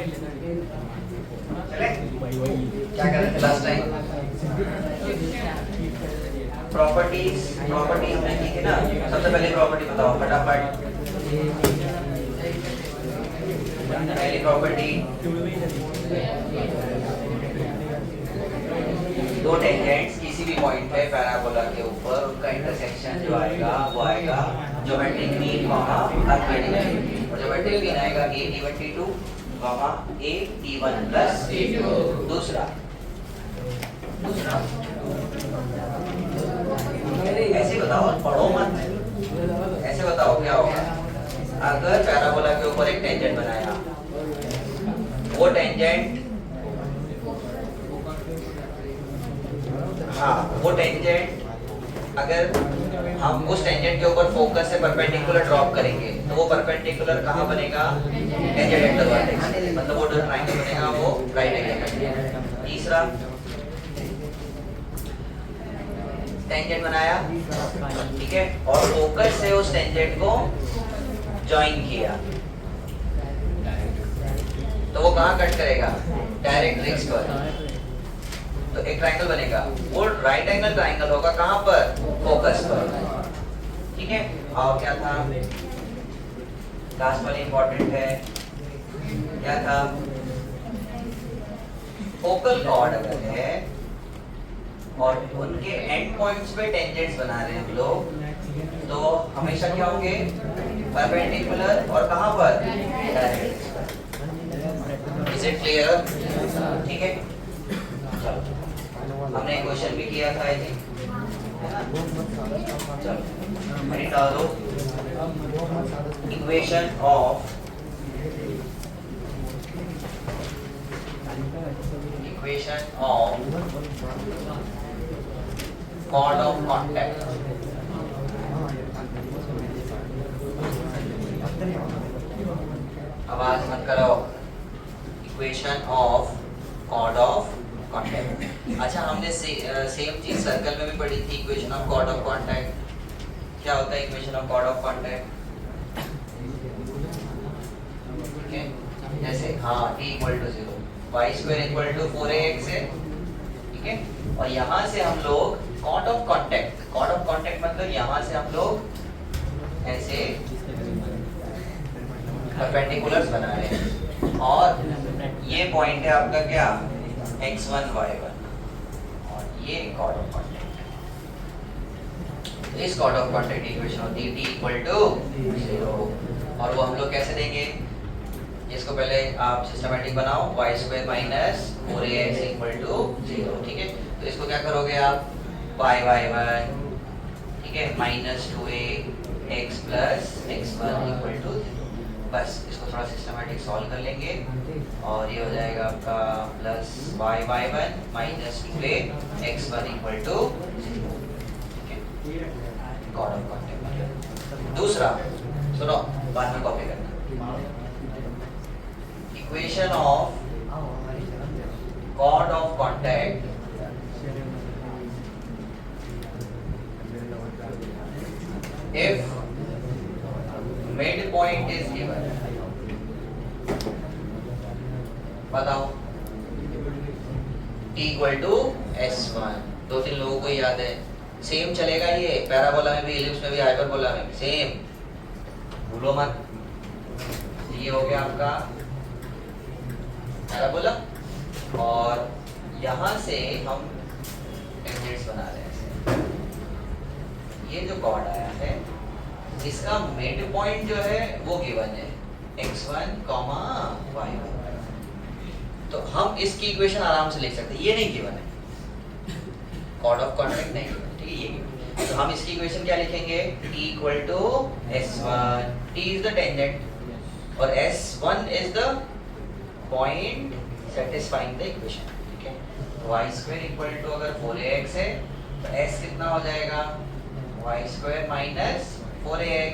चले क्या कर रहे थे लास्ट टाइम? प्रॉपर्टीज हमने की थी ना। सबसे पहले प्रॉपर्टी बताओ फटाफट। पहली प्रॉपर्टी, दो टेंजेंट्स किसी भी पॉइंट पे पैराबोला के ऊपर उनका इंटरसेक्शन जो आएगा वो आएगा geometric mean comma arithmetic mean. और ज्योमेट्रिक मीन आएगा a t1 t2 comma a t1 plus t2। दूसरा ऐसे बताओ, पढ़ो मत, ऐसे बताओ क्या होगा अगर पैराबोला के ऊपर एक टेंजेंट बनाया, वो टेंजेंट वो टेंजेंट अगर हम उस टेंजेंट के ऊपर फोकस से परपेंडिकुलर ड्रॉप करेंगे तो वो परपेंडिकुलर कहाँ बनेगा? एजेंट वर्टेक्स, मतलब वो जो ट्रायंगल बनेगा वो राइट एंगल। तीसरा टेंजेंट बनाया, ठीक है, और फोकस से उस टेंजेंट को ज्वाइन किया तो वो कहाँ कट करेगा? डायरेक्ट्रिक्स पर। तो एक ट्रायंगल बनेगा, वो राइट एंगल ट्रायंगल होगा कहाँ पर? फोकस पर, ठीक है। और क्या था लास्ट वाली इंपॉर्टेंट है, क्या था? फोकल कॉर्ड अगर है और उनके एंड पॉइंट्स पे टेंजेंट्स बना रहे हैं हम लोग तो हमेशा क्या होंगे? परपेंडिकुलर और कहाँ पर? डायरेक्ट्रिक्स पर। Is it clear? ठीक है, चलो हमने क्वेश्चन भी किया था आई थिंक, चलो मैं डाल दो। Equation of chord of contact। आवाज मत करो। Equation of chord of contact। अच्छा, हमने सेम चीज सर्कल में भी पढ़ी थी, equation of chord of contact। क्या होता है equation of chord of contact? ठीक है, जैसे हाँ t equal to 0, y square equal to 4ax है, ठीक है। और यहाँ से हम लोग chord of contact मतलब यहाँ से हम लोग ऐसे परपेंडिकुलर्स बना रहे हैं और ये पॉइंट है आपका क्या? x1 y1 और ये chord of contact है। इस chord of contact इक्वेशन होती है t इक्वल टू 0 और वो हम लोग कैसे देंगे? इसको पहले आप सिस्टमैटिक बनाओ, y square minus 4ax equal to 0, ठीक है। तो इसको क्या करोगे आप? y1, ठीक है, minus 2a x plus x1 equal to 0। बस इसको थोड़ा सिस्टमैटिक सॉल्व कर लेंगे और ये हो जाएगा आपका plus y1 minus 2a x1 equal to 0, ठीक है। chord of contact। दूसरा सुनो, बाद में कॉपी करना। Equation of chord of contact if midpoint is given। बताओ t इक्वल टू s1। दो तीन लोगों को याद है, सेम चलेगा ये पैराबोला में भी, इलिप्स में भी, हाइपरबोला में भी सेम, भूलो मत। ये हो गया आपका पैराबोला और यहाँ से हम टेंजेंट्स बना रहे हैं। ये जो कॉर्ड आया है इसका मिड पॉइंट जो है वो गिवन है x1, y1। तो हम इसकी इक्वेशन आराम से लिख सकते हैं, ये नहीं गिवन है, chord of contact नहीं गिवन, ठीक है। ये तो हम इसकी इक्वेशन क्या लिखेंगे? t equal to s1, t is the tangent और s1 is the point satisfying the equation, ठीक है। y स्क्वायर इक्वल टू अगर 4ax है तो s कितना हो जाएगा? y square minus 4ax।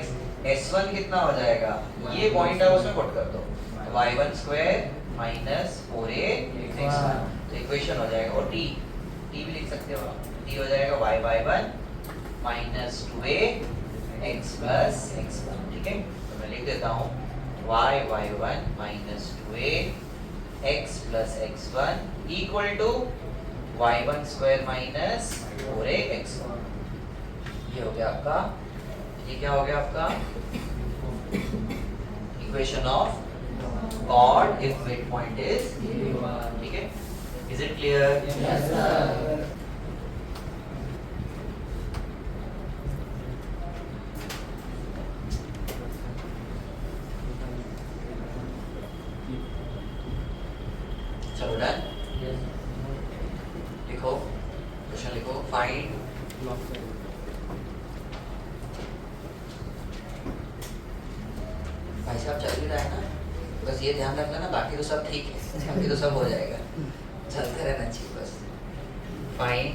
s1 कितना हो जाएगा? ये पॉइंट है उसमें पुट कर दो, y1 स्क्वायर माइनस 4ax। तो इक्वेशन हो जाएगा, और t भी लिख सकते हो, t हो जाएगा y1 minus 2ax plus x1, ठीक है। तो मैं लिख देता हूँ y1 minus 2a x plus x1 equal to y1 square minus 4x1। ये हो गया आपका, ये क्या हो गया आपका equation of chord if midpoint is given। ठीक है, is it clear? Yes sir। चलो डन, लिखो क्वेश्चन लिखो। फाइंड भाई साहब चल भी रहा है ना, बस ये ध्यान रखना ना, बाकी तो सब ठीक है, बाकी तो सब हो जाएगा, चलते रहना चाहिए बस। Find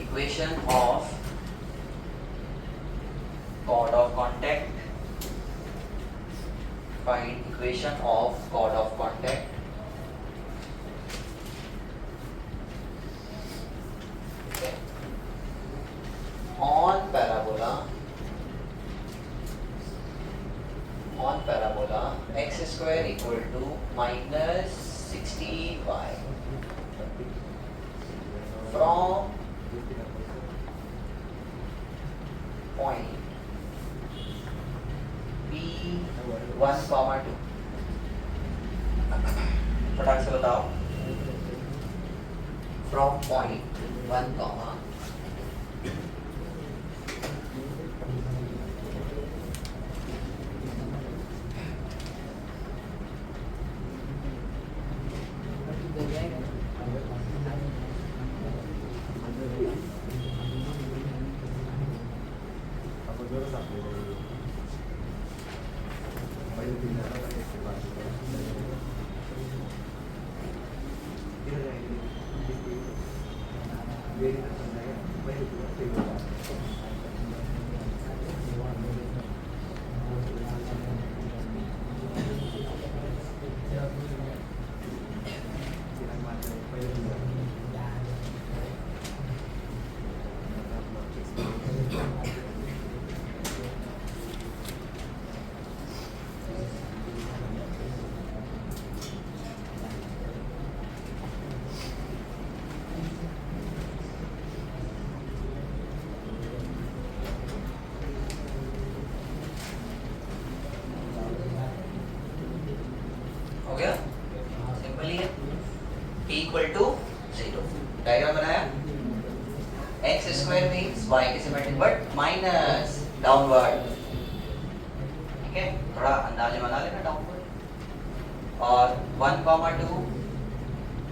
equation of chord of contact, find equation of chord of contact on parabola x square equal to minus 16y from point P1, 2। फटाक से बताओ, from point 1, हो गया, सिंपल ही है। P इक्वल टू 0, डायग्राम बनाया, x स्क्वायर मीन्स y के symmetric but minus downward. ठीक है, थोड़ा अंदाजे बना लेना डाउनवर्ड। और 1, 2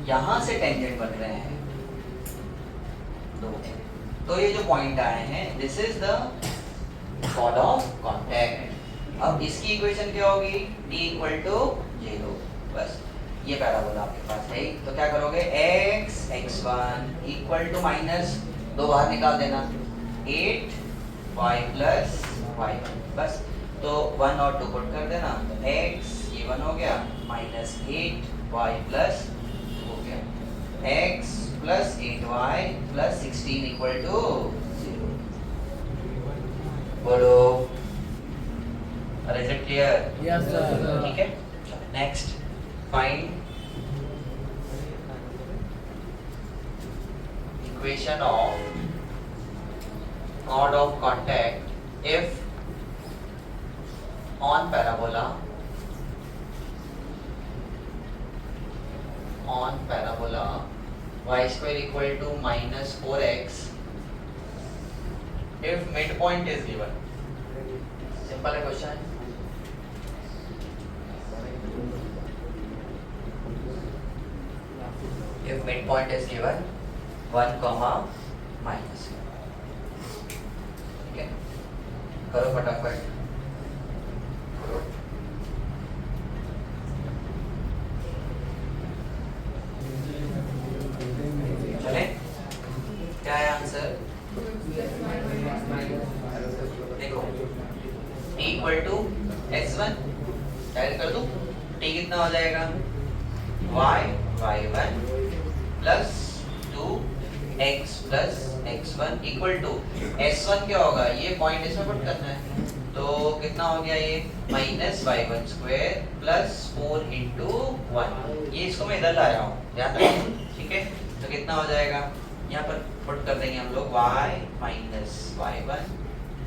यहाँ से टेंजेंट बन रहे हैं 2, तो ये जो पॉइंट आए हैं this is the chord of contact. अब इसकी इक्वेशन क्या होगी, t इक्वल टू 0। बस ये पैराबोला आपके पास है, तो क्या करोगे, x x1 equal to minus 2 बाहर निकाल देना, 8y प्लस y1। बस तो 1 और 2 पुट कर देना, तो x ये 1 हो गया माइनस 8y प्लस 2 हो गया, x plus 8y plus 16 equal to 0। बोलो, is it clear? Yes sir। ठीक है, next find equation of chord of contact if on parabola y square equal to minus 4x if midpoint is given। Simple है question. if midpoint is given 1, minus। ठीक है, करो फटाफट। चले, क्या है आंसर, देखो t equal to x1 direct कर दूं, t कितना हो जाएगा, y1 plus 2x plus x1 equal to s1 क्या होगा, ये पॉइंट इसमें पुट करना है, तो कितना हो गया ये minus Y one square plus 4 into 1। ये इसको मैं इधर ला रहा हूँ, ध्यान रखो, ठीक है। तो कितना हो जाएगा, यहाँ पर पुट कर देंगे हम लोग y minus Y one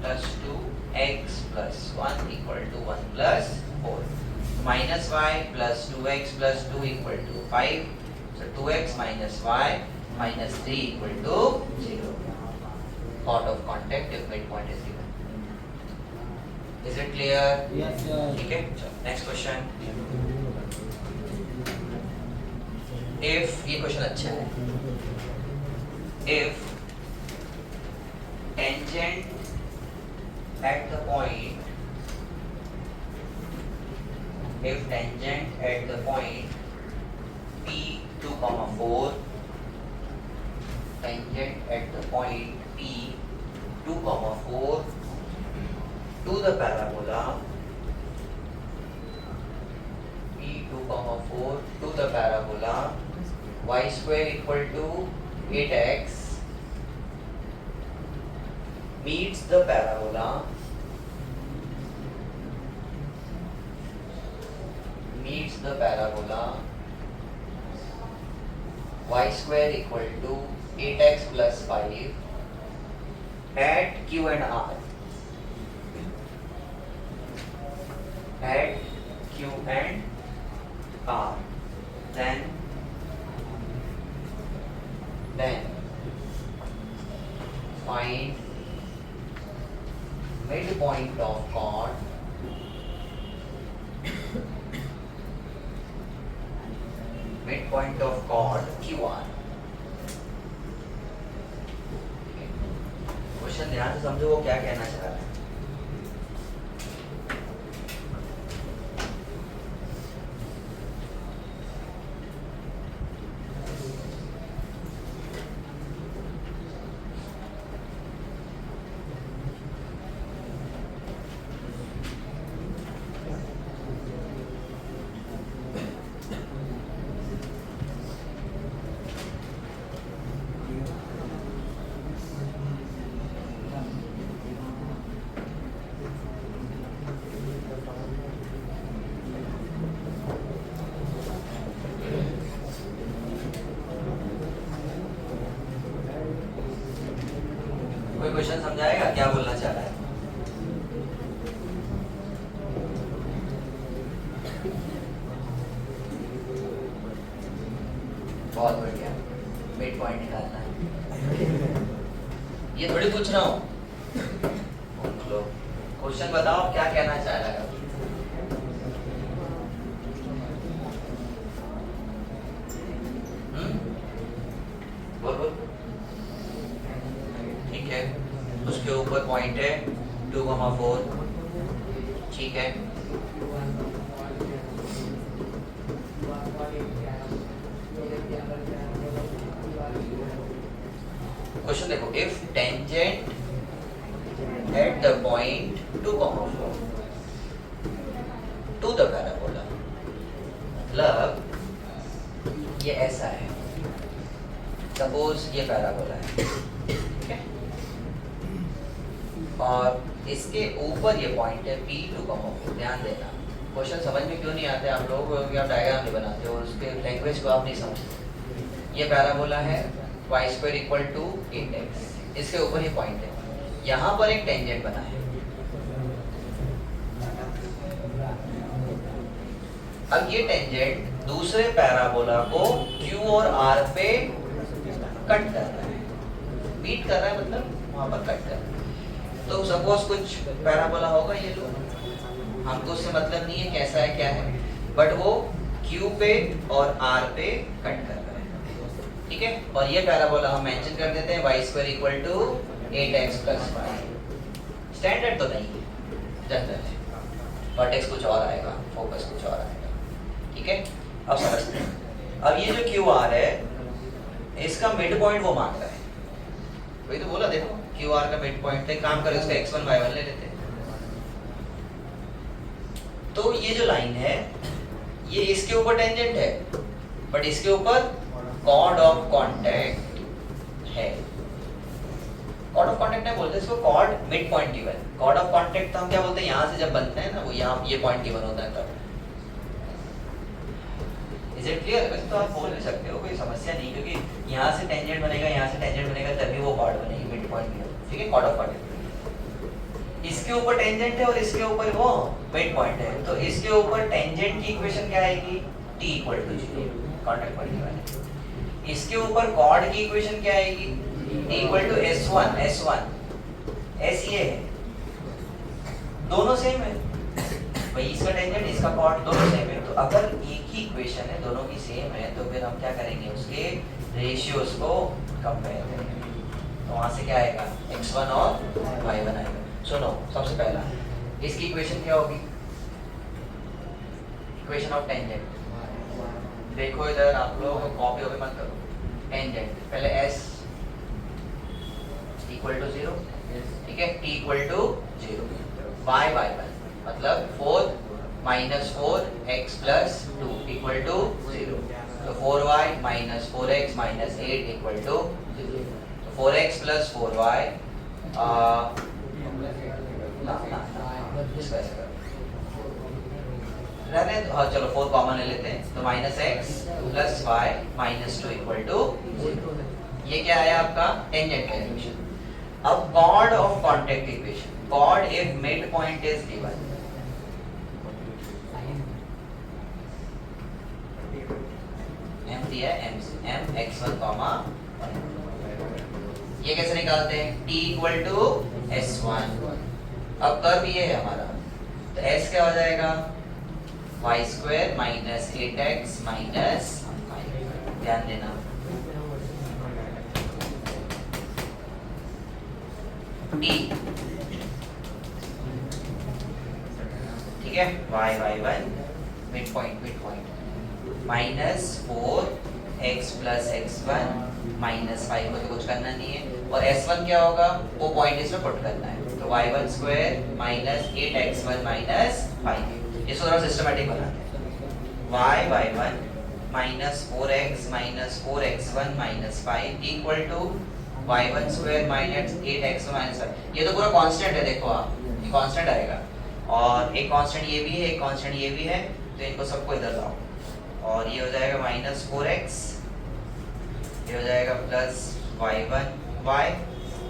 plus 2x plus 1 equal to 1 plus 4। Minus Y plus 2x plus 2 equal to 5। So 2x minus y minus 3 equal to 0. Thought of contact if midpoint is given. Is it clear? Yes, sir. ठीक है, चलो next question. If ये question अच्छा है. If tangent at the point, if tangent at the point P 2, 4, tangent at the point P 2, 4 to the parabola P 2, 4 to the parabola y square equal to 8x meets the parabola y square equal to 8x plus 5 at Q and R. At Q and R. Then find midpoint of chord QR. Question ध्यान से समझो वो क्या कहना चाह रहा है। कोई क्वेश्चन समझाएगा क्या बोलना चाह रहा है? बहुत बढ़िया, मिड पॉइंट निकालना है। ये थोड़ी पूछ रहा हूँ, क्वेश्चन बताओ क्या कहना चाह रहा है। बोल बोल। ठीक है, उसके ऊपर पॉइंट है 2, 4, ठीक है। क्वेश्चन देखो, if tangent at the point 2, 4 to the parabola, मतलब ये ऐसा है, सपोज ये पैराबोला है, ठीक है, और इसके ऊपर ये पॉइंट है P 2, 4। ध्यान देना, क्वेश्चन समझ में क्यों नहीं आते आप लोगों को, क्योंकि आप डायग्राम नहीं बनाते हो, उसके लैंग्वेज को आप नहीं समझते। ये पैराबोला है y square equal to 8x, इसके ऊपर ये पॉइंट है, यहाँ पर एक टेंजेंट बना है। अब ये टेंजेंट दूसरे पैराबोला को Q और R पे कट कर रहा है, मीट कर रहा है, मतलब वहां पर कट कर रहा है। तो सपोज कुछ पैराबोला होगा, ये लो, हमको उससे मतलब नहीं है कैसा है क्या है, बट वो Q पे और R पे कट कर रहा है, ठीक है। और ये पैराबोला हम मेंशन कर देते हैं y square equal to 8x plus 5। Standard तो नहीं है, जनरल है, वर्टेक्स कुछ और आएगा, फोकस कुछ और आएगा, ठीक है। अब समझते हैं, अब ये जो QR है, इसका मिड पॉइंट वो मांग रहा है, वही तो बोला, देखो QR का मिड पॉइंट है, काम करें उसका x1 y1 ले लेते हैं। तो ये जो लाइन है, ये इसके ऊपर टेंजेंट है, बट इसके ऊपर कॉर्ड ऑफ कांटेक्ट है, कॉर्ड ऑफ कांटेक्ट नहीं बोलते इसको, chord mid point given. Chord of contact तो हम क्या बोलते हैं, यहाँ से जब बनते हैं ना वो यहाँ ये पॉइंट गिवन होता है तब। Is it clear? वैसे तो आप बोल भी सकते हो, कोई समस्या नहीं, क्योंकि यहाँ से टेंजेंट बनेगा, यहाँ से टेंजेंट बनेगा, तभी वो कॉर्ड बनेगी मिड पॉइंट गिवन। ठीक है, कॉर्ड ऑफ कांटेक्ट। इसके ऊपर टेंजेंट है और इसके ऊपर वो मिड पॉइंट है, तो इसके ऊपर टेंजेंट की इक्वेशन क्या आएगी, t = 0, कांटेक्ट पॉइंट गिवन है। इसके ऊपर कॉर्ड की इक्वेशन क्या आएगी, t = s1, s ये है, दोनों सेम है भाई, इसका टेंजेंट इसका कॉर्ड दोनों सेम है। तो अगर एक ही इक्वेशन है, दोनों की सेम है, तो फिर हम क्या करेंगे, उसके रेशियोज को कंपेयर करेंगे। तो वहां से क्या आएगा, x1 और y1 आएगा। सुनो, सबसे पहला इसकी इक्वेशन क्या होगी, इक्वेशन ऑफ टेंजेंट। देखो इधर आप लोग कॉपी वॉपी मत करो, टेंजेंट पहले s = 0, ठीक है, t = 0, y1 मतलब 4 - 4x + 2 = 0, तो 4y - 4x - 8 = 0, तो 4x + 4y इसको ऐसे करो, रहने दो, हाँ चलो 4 कॉमन ले लेते हैं, तो -x + y - 2 = 0। ये क्या है आपका टेंजेंट का इक्वेशन। अब chord of contact equation, chord if mid point is given, m दिया है, m x1, ये कैसे निकालते हैं, t = s1। अब कर्व ये है हमारा, तो s क्या हो जाएगा, y² - 8x - 5, ध्यान देना, t, ठीक है, y1 mid point -4x + x1 - 5 को तो कुछ करना नहीं है, और s1 क्या होगा, वो पॉइंट इसमें पुट करना है, तो y1² - 8x1 - 5। इसको थोड़ा सिस्टमैटिक बनाते हैं, y1 - 4x - 4x1 - 5 = y1² - 8x1 - 5। ये तो पूरा कांस्टेंट है, देखो आप ये कांस्टेंट आएगा, और एक कांस्टेंट ये भी है, एक कांस्टेंट ये भी है, तो इनको सबको इधर लाओ, और ये हो जाएगा -4x, ये हो जाएगा प्लस y1 y,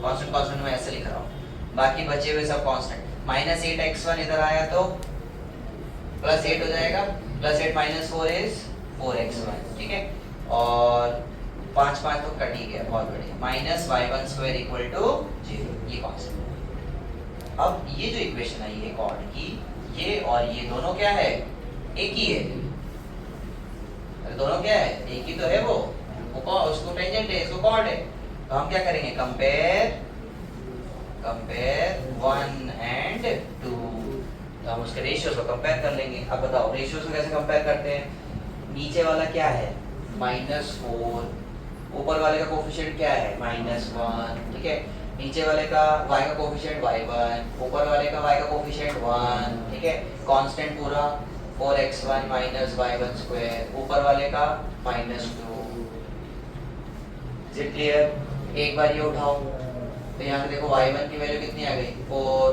कांस्टेंट में ऐसे लिख रहा हूँ, बाकी बचे हुए सब कांस्टेंट। -8x1 इधर आया तो +8 हो जाएगा, +8 - 4 इज 4x1, ठीक है, और 5 तो कट ही गया, बहुत बढ़िया, -y1² = 0, ये कांस्टेंट। अब ये जो इक्वेशन आई है कॉर्ड की, ये और ये दोनों क्या है, एक ही है, अरे दोनों क्या है, एक ही तो है, वो उसको टेंजेंट है, इसको कॉर्ड है, तो हम क्या करेंगे, कंपेयर 1 and 2, तो हम उसके रेशियोज को कंपेयर कर लेंगे। अब बताओ रेशियोज को कैसे कंपेयर करते हैं, नीचे वाला क्या है, -4, ऊपर वाले का कोफिशिएंट क्या है, -1, ठीक है, नीचे वाले का y का कोफिशिएंट y1, ऊपर वाले का y का कोफिशिएंट 1, ठीक है, कांस्टेंट पूरा 4x1 - y1², ऊपर वाले का -2। Is it clear? एक बार ये उठाओ, तो यहाँ से देखो y1 की वैल्यू कितनी आ गई, 4।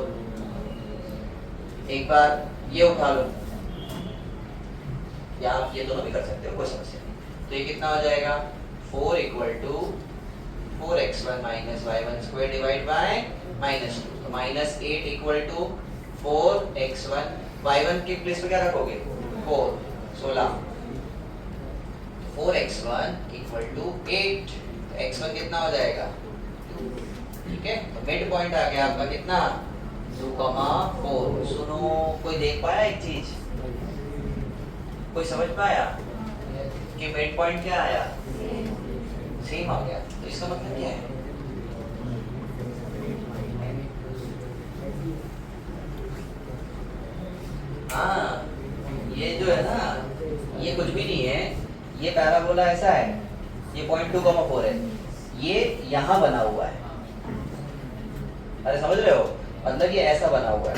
एक बार ये उठा लो, या आप ये दोनों भी कर सकते हो, कोई समस्या नहीं। तो ये कितना हो जाएगा, 4 = 4x1 - y1² डिवाइड बाय -2, तो -8 = 4x1, y1 की प्लेस पे क्या रखोगे, 4, 16, 4x1 = 8, x1 कितना हो जाएगा, 2, ठीक है, तो मिड पॉइंट आ गया आपका कितना, 2,4। सुनो, कोई देख पाया एक चीज, कोई समझ पाया कि मिड पॉइंट क्या आया, सेम आ गया, तो इसका मतलब क्या है, हाँ ये जो है ना, ये कुछ भी नहीं है, ये पैराबोला ऐसा है, ये पॉइंट 2,4 है, ये यहाँ बना हुआ है, अरे समझ रहे हो, मतलब ये ऐसा बना हुआ है,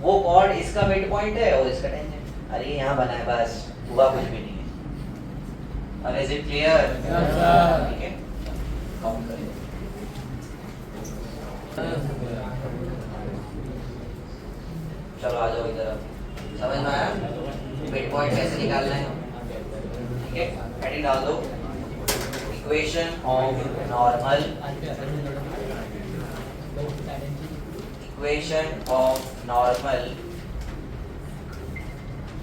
वो कॉर्ड इसका मिड पॉइंट है और इसका टेंजेंट, अरे यहाँ बना है, बस हुआ कुछ भी नहीं है। अरे is it clear? Yes, sir. ठीक है, काउंट करें, चलो आ जाओ इधर। अब समझ में आया मिड पॉइंट कैसे निकालना है? ठीक है, हेडिंग डाल दो, equation of normal, equation of normal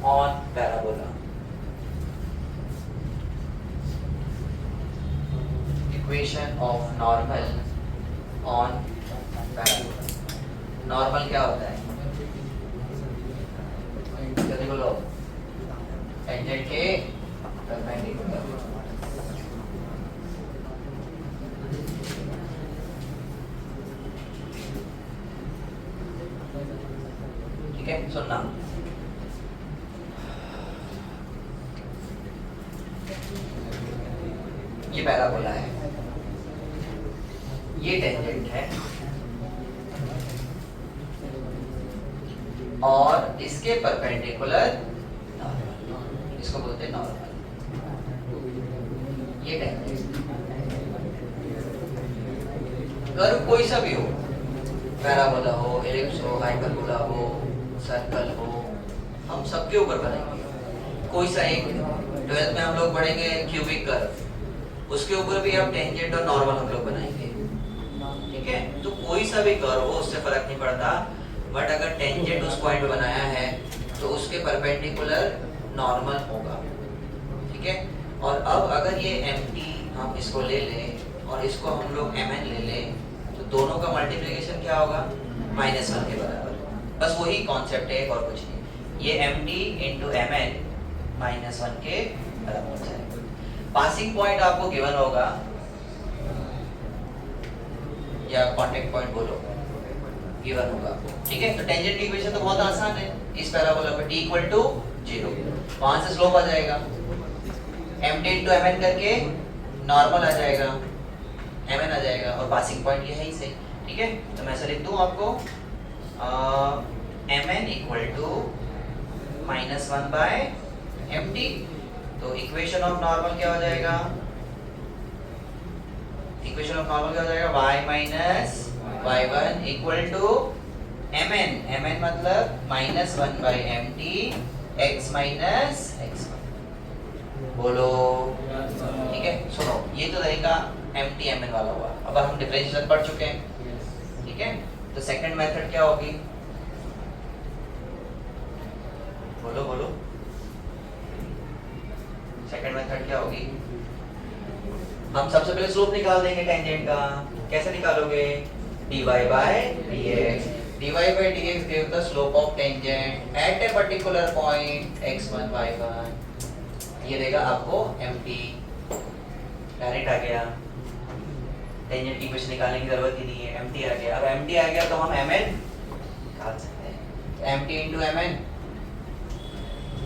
on parabola, equation of normal on parabola. Normal क्या होता है? जल्दी बोलो। टेंजेंट के परपेंडिकुलर। ठीक है, सुनना। ये पैराबोला है, ये टेंजेंट है और इसके परपेंडिकुलर नॉर्मल, इसको बोलते हैं नॉर्मल। ये टेंजेंट कर्व कोई सा भी हो, पैराबोला हो, एलिप्स हो, हाइपरबोला हो, सर्कल हो, हम सबके ऊपर बनाएंगे कोई सा एक। 12th में हम लोग पढ़ेंगे क्यूबिक कर्व, उसके ऊपर भी हम टेंजेंट और नॉर्मल हम लोग बनाएंगे। ठीक है, तो कोई सा भी कर्व हो उससे फर्क नहीं पड़ता, बट अगर टेंजेंट उस पॉइंट पे बनाया है तो उसके परपेंडिकुलर नॉर्मल होगा। ठीक है, और अब अगर ये MT हम इसको ले लें और इसको हम लोग MN ले लें तो दोनों का मल्टीप्लिकेशन क्या होगा? -1 के बराबर। बस वही कॉन्सेप्ट है और कुछ नहीं। ये MT इंटू MN -1 के बराबर हो जाएगा। पासिंग पॉइंट आपको गिवन होगा या कांटेक्ट पॉइंट बोलो, गिवन होगा। ठीक है, तो टेंजेंट की इक्वेशन तो बहुत आसान है। इस पैराबोला पे t = 0, वहां से स्लोप आ जाएगा, MT इंटू MN करके नॉर्मल आ जाएगा, MN आ जाएगा और पासिंग पॉइंट ये है ही सही। ठीक है, तो मैं ऐसा लिख दूं आपको MN = -1/MT। तो इक्वेशन ऑफ नॉर्मल क्या हो जाएगा? इक्वेशन ऑफ नॉर्मल क्या हो जाएगा? y - y1 = MN, MN मतलब -1/MT x - x1। बोलो। ठीक है, सुनो, ये तो रहेगा MT MN वाला हुआ। अब हम डिफरेंशिएशन पढ़ चुके हैं। ठीक है, तो सेकंड मेथड क्या होगी? बोलो बोलो, सेकंड मेथड क्या होगी? हम सबसे पहले स्लोप निकाल देंगे टेंजेंट का। कैसे निकालोगे? dy by dx, dy by dx gives the slope of tangent at a particular point x1 y1। ये देगा आपको MT। डायरेक्ट आ गया, टेंजेंट की इक्वेशन निकालने की जरूरत ही नहीं है, MT आ गया। अब MT आ गया तो हम MN निकाल सकते हैं। MT इंटू MN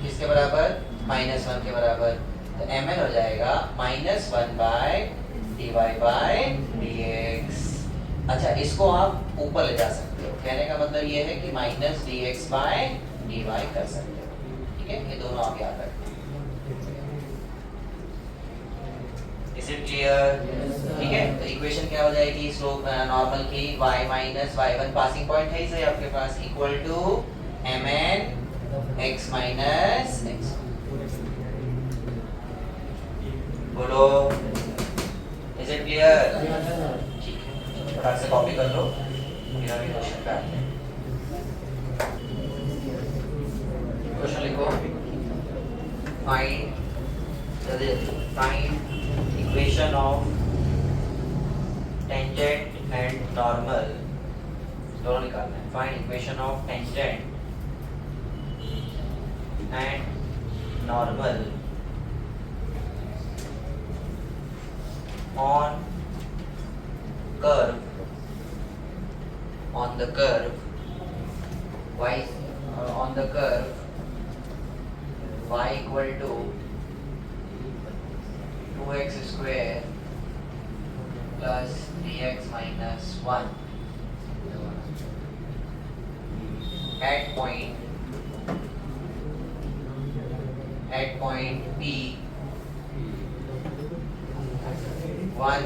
किसके बराबर? -1 के बराबर। तो MN हो जाएगा -1/dy by dx। अच्छा, इसको आप ऊपर ले जा सकते हो, कहने का मतलब ये है कि -dx/dy कर सकते हो। ठीक है, ये दोनों आप याद रखो। Is it clear? ठीक है, तो इक्वेशन क्या हो जाएगी स्लोप नॉर्मल की? y - y1 पासिंग पॉइंट है इसे आपके पास equal to MN x - x। बोलो, इज इट क्लियर? ठीक है, फटाक से कॉपी कर लो, मेरा भी क्वेश्चन पे आते हैं। क्वेश्चन लिखो, find equation of tangent and normal, दोनों निकालना है। Find equation of tangent and normal on curve, on the curve y on the curve y equal to 2x square plus 3x minus 1 at point P 1,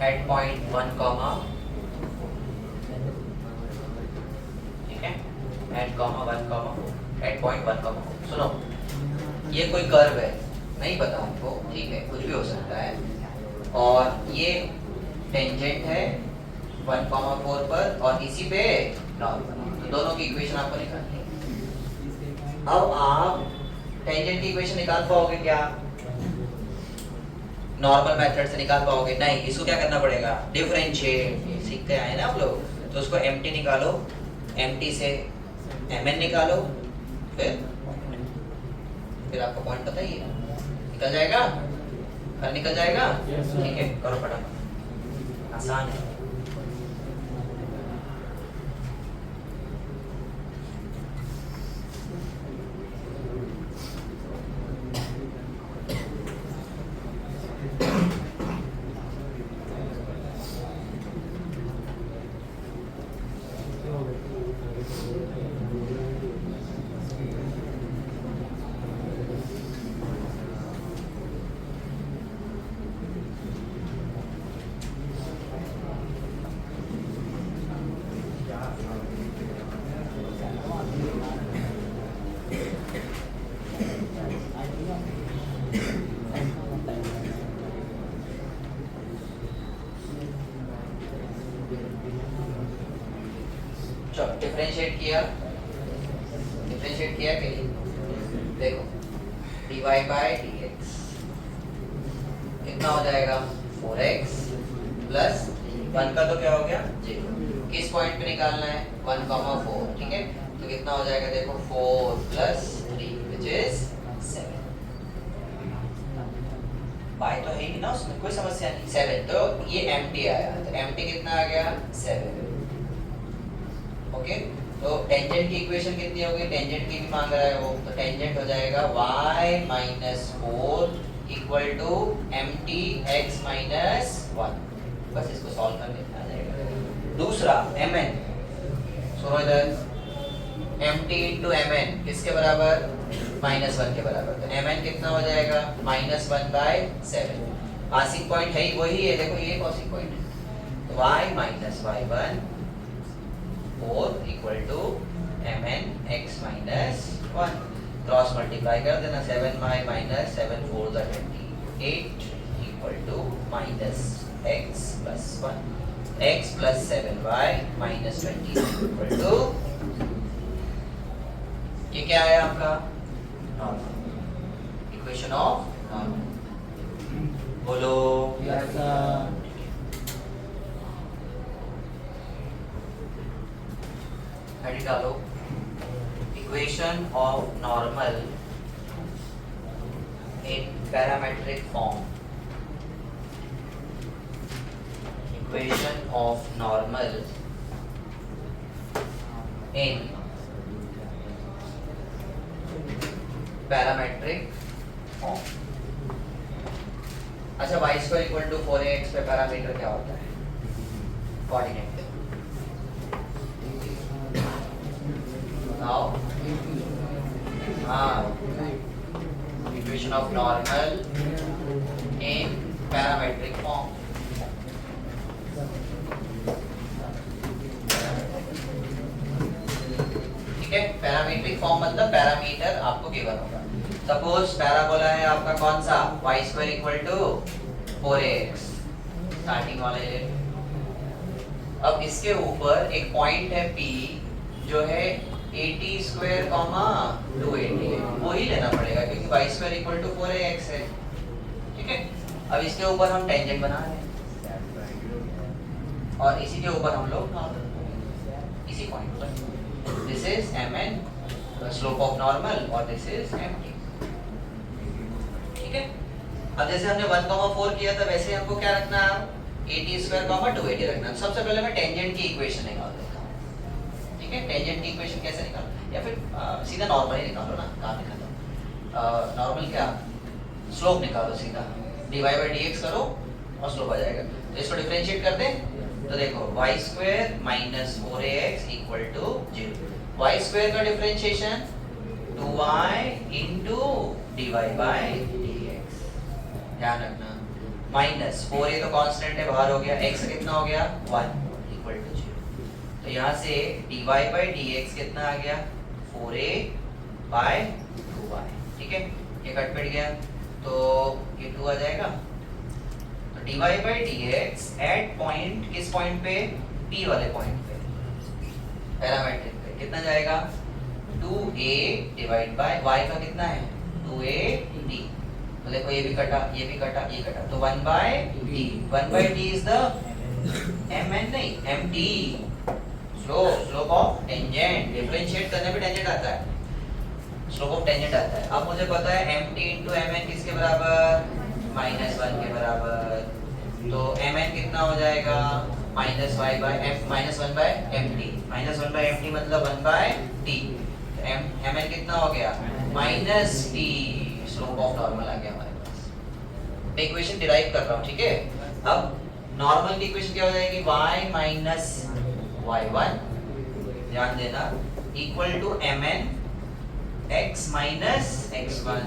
at point 1 comma, ठीक है, at comma 1 comma, at point 1 comma. सुनो, ये कोई curve है, नहीं पता हमको, ठीक है, कुछ भी हो सकता है, और ये टेंजेंट है 1,4 पर और इसी पे नॉर्मल, तो दोनों की इक्वेशन आपको निकालनी है। अब आप टेंजेंट की इक्वेशन निकाल पाओगे क्या नॉर्मल मेथड से? निकाल पाओगे नहीं, इसको क्या करना पड़ेगा, डिफरेंशिएट, सीख के आए ना आप लोग, तो उसको एम्प्टी निकालो, एम्प्टी से mn निकालो, फिर आपका पॉइंट पता ही है, निकल जाएगा, हल निकल जाएगा, ठीक है, करो फटाफट, आसान है। चलो डिफरेंशिएट किया कि नहीं, देखो dy बाय dx कितना हो जाएगा, 4x प्लस 1 का तो क्या हो गया 0, किस पॉइंट पे निकालना है 1,4, ठीक है, तो कितना हो जाएगा, देखो 4 प्लस 3 विच इज 7, बाय तो है ही ना उसमें, कोई समस्या नहीं, 7, तो ये एम्प्टी आया, तो एम्प्टी कितना आ गया 7, ओके। तो टेंजेंट की इक्वेशन कितनी होगी, टेंजेंट की भी मांग रहा है वो, तो टेंजेंट हो जाएगा y minus 4 equal to mt x minus 1, बस इसको सॉल्व करने आ जाएगा। दूसरा mn, सुनो इधर, mt इंटू mn किसके बराबर, -1 के बराबर, तो mn कितना हो जाएगा -1 बाय 7, आसिक पॉइंट है ही वही है, देखो ये कॉसिक पॉइंट है, तो y minus y1 4 equal to mn x minus 1, cross multiply कर देना, 7y minus 7 4 28 equal to minus x plus 1, x plus 7y minus 20 equal to, ये क्या है आपका नॉर्मल, इक्वेशन ऑफ नॉर्मल, बोलो यस सर। हेडिंग डालो, equation of normal in parametric form, equation of normal in parametric form. अच्छा, y square equal to 4ax पे parameter क्या होता है, coordinate now equation of normal in parametric form, ठीक है, parametric form मतलब parameter आपको गिवन होगा, सपोज पैराबोला है आपका कौन सा, y square equal to 4ax, starting वाला ये, अब इसके ऊपर एक पॉइंट है P जो है 80 स्क्वायर कॉमा 280 है, वो ही लेना पड़ेगा क्योंकि y square equal to 4ax है, ठीक है। अब इसके ऊपर हम टेंजेंट बना रहे हैं और इसी के ऊपर हम लोग इसी पॉइंट पर, this is mn slope of normal और दिस इज mt, ठीक है। अब जैसे हमने 1,4 किया था वैसे हमको क्या रखना है, 80 स्क्वायर कॉमा 280 रखना है। सबसे पहले मैं टेंजेंट की इक्वेशन निकाल देता हूँ, ठीक है, टेंजेंट की इक्वेशन कैसे निकालो, या फिर सीधा नॉर्मल ही निकालो ना, कहाँ निकालो, नॉर्मल क्या, स्लोप निकालो सीधा, dy बाई dx करो और स्लोप आ जाएगा, तो इसको डिफरेंशिएट कर दें, तो देखो y square minus 4ax equal to 0, y square का differentiation 2y into dy by dx, ध्यान रखना माइनस 4a तो कांस्टेंट है, बाहर हो गया, x कितना हो गया 1 इक्वल टू 0। तो यहाँ से dy बाई dx कितना आ गया 4a बाय 2y, ठीक है, ये कट पिट गया तो ये 2 आ जाएगा। तो dy by dx at point, किस पॉइंट पे, p वाले पॉइंट पे, पैरामीट्रिक पे कितना जाएगा 2a डिवाइड बाय y का कितना है 2a d। तो देखो ये भी कटा, ये भी कटा, ये कटा, तो 1 by d, 1 by d is the mn नहीं mt, slope of tangent, differentiate करने पे टेंजेंट आता है, स्लोप ऑफ टेंजेंट आता है। अब मुझे पता है mt इनटू mn किसके बराबर, -1 के बराबर, तो mn कितना हो जाएगा -1 बाय mt, -1 बाय mt मतलब 1 बाय t, mn कितना हो गया -t, स्लोप ऑफ नॉर्मल आ गया हमारे पास। इक्वेशन डिराइव कर रहा हूँ, ठीक है। अब नॉर्मल की इक्वेशन क्या हो जाएगी y माइनस y1, ध्यान देना, equal to mn x minus x1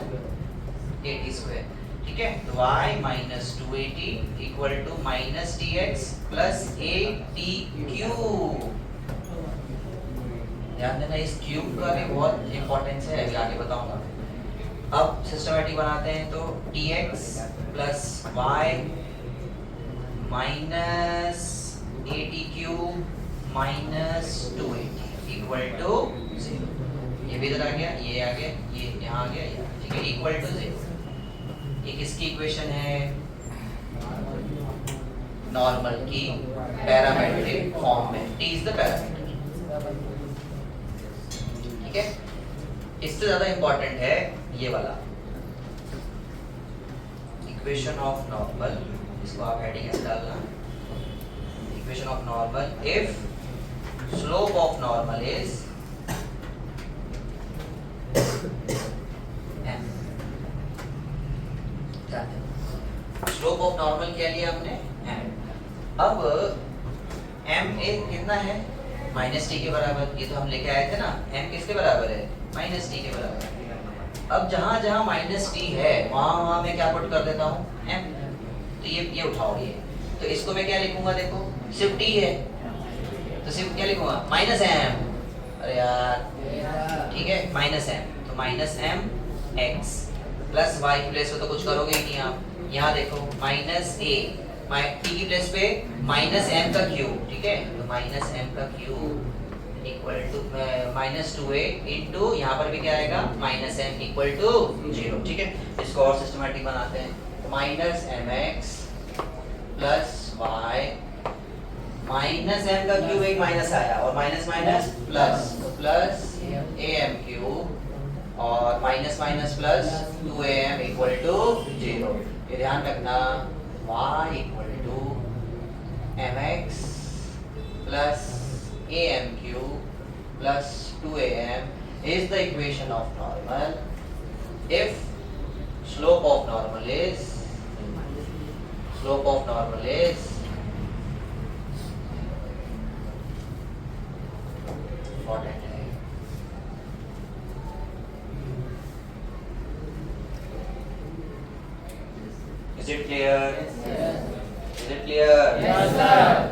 80 square, ठीक है। तो y minus 280 equal to minus tx plus 80 cube. ध्यान देना, इस क्यूब का भी बहुत इंपॉर्टेंस है, अभी आगे बताऊंगा। अब सिस्टमैटिक बनाते हैं, तो tx plus y minus 80 cube minus 280 equal to 0। ये भी इधर आ गया, ये आ गया, ये यहाँ आ गया, ये, ठीक है, इक्वल टू 0। ये किसकी इक्वेशन है, नॉर्मल की पैरामीट्रिक फॉर्म में, t इज द पैरामीटर, ठीक है। इससे ज्यादा इंपॉर्टेंट है ये वाला इक्वेशन ऑफ नॉर्मल, इसको आप हेडिंग ऐसे डालना, equation of normal if slope of normal is m। Slope of normal क्या लिया हमने m। अब m एक कितना है -t के बराबर, ये तो हम लेके आए थे ना, m किसके बराबर है -t के बराबर। अब जहां जहां -t है वहां मैं क्या पुट कर देता हूँ m, तो ये उठाओगे, तो इसको मैं क्या लिखूंगा, देखो सिर्फ t है तो सिर्फ क्या लिखूंगा -m, अरे यार, ठीक है, -m, तो -m x प्लस y की प्लेस पे तो कुछ करोगे ही नहीं आप, यहाँ देखो -a, t की प्लेस पे -m का क्यूब, ठीक है, तो -m का cube equal to -2a into, यहाँ पर भी क्या आएगा -m इक्वल टू 0, ठीक है। इसको और सिस्टमैटिक बनाते हैं, -mx प्लस y, -m का क्यूब एक माइनस आया और माइनस माइनस प्लस, तो प्लस am क्यूब और minus minus plus 2am equal to 0। ये ध्यान रखना, y equal to mx plus am cube plus 2am is the equation of normal if slope of normal is important है। Is it clear? Yes. Is it clear? Yes, sir.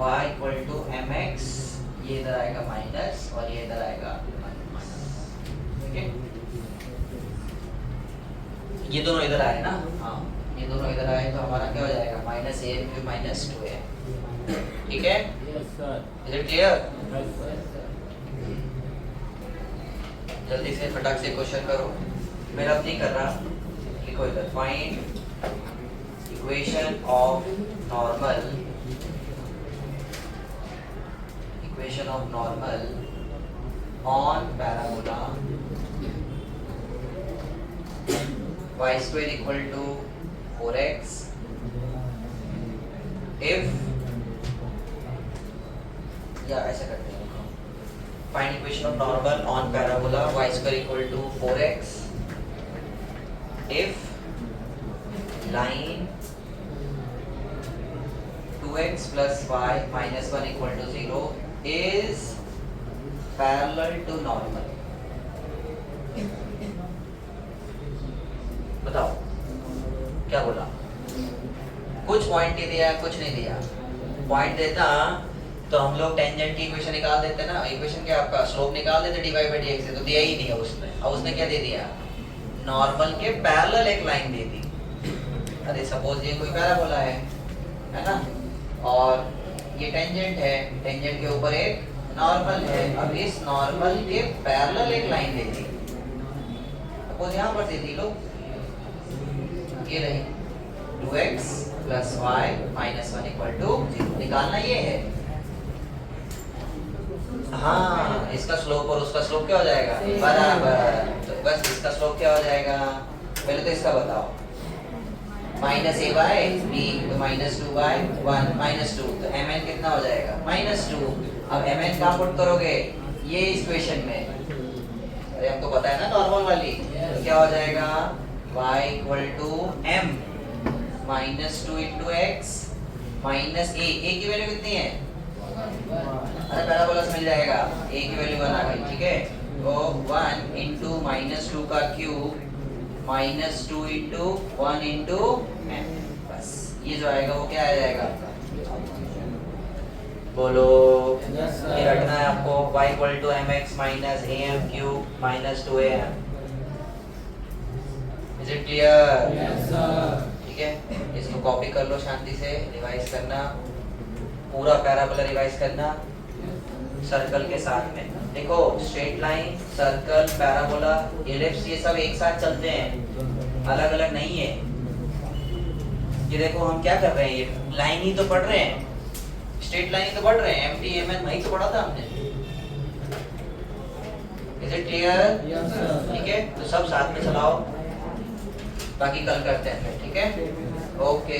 y equal to mx, ये इधर आएगा minus और ये इधर आएगा minus, ठीक है। ये दोनों इधर आए ना, हाँ, ये दोनों इधर आए तो हमारा क्या हो जाएगा -am क्यूब माइनस 2am, ठीक है। Yes, sir. Is it clear? Yes, sir. जल्दी से फटाक से क्वेश्चन करो, मेरा अब नहीं कर रहा, लिखो इधर, find equation of normal, equation of normal on parabola y square equal to 4x if, या ऐसा करते हैं, find equation of normal on parabola y square equal to 4x if line 2 2x plus y minus 1 equal to 0 is parallel to normal. बताओ क्या बोला? कुछ point ही दिया, कुछ नहीं दिया. पॉइंट देता तो हम लोग टेंजेंट की इक्वेशन निकाल देते ना. इक्वेशन क्या आपका स्लोप निकाल देते dy by dx से. तो दिया ही नहीं है उसने. अब उसने क्या दे दिया? नॉर्मल के पैरेलल एक लाइन दे दी. अरे सपोज ये कोई पैराबोला है ना, और ये टेंजेंट है, टेंजेंट के ऊपर एक नॉर्मल है. अब इस नॉर्मल के पैरेलल एक लाइन दे दी. सपोज यहाँ पर दे दी लो, ये रही 2x plus y minus 1 equal to 0. निकालना ये है. हाँ, इसका स्लोप और उसका स्लोप क्या हो जाएगा? बराबर. तो बस इसका स्लोप क्या हो जाएगा? पहले तो इसका बताओ. माइनस ए बाय बी तो माइनस 2 बाय 1 माइनस 2. तो mn कितना हो जाएगा? माइनस 2. अब mn कहाँ पुट करोगे? ये इस इक्वेशन में. अरे हमको पता है ना नॉर्मल वाली. तो क्या हो जाएगा? y equal to m minus 2 into x minus a. A की वैल्यू कितनी है? अरे पैराबोला से मिल जाएगा. ए की वैल्यू 1 आ गई. ठीक है, तो 1 इंटू माइनस 2 का cube minus 2 into 1 into m. बस ये जो आएगा वो क्या आ जाएगा आपका? बोलो. Yes, sir. ये रखना है आपको. y equal to mx minus am cube minus 2am. Is it clear? Yes, sir. ठीक है, इसको कॉपी कर लो शांति से. रिवाइज करना पूरा पैराबोला, रिवाइज करना सर्कल के साथ में. देखो straight line, circle, parabola, ellipse ये सब एक साथ चलते हैं, अलग अलग नहीं है. ये देखो हम क्या कर रहे हैं, ये लाइन ही तो पढ़ रहे हैं, स्ट्रेट लाइन ही तो पढ़ रहे हैं. एमटी एमएन वही तो पढ़ा था हमने. Is it clear? Yes, sir. ठीक है, तो सब साथ में चलाओ, बाकी कल करते हैं. ठीक है, ओके.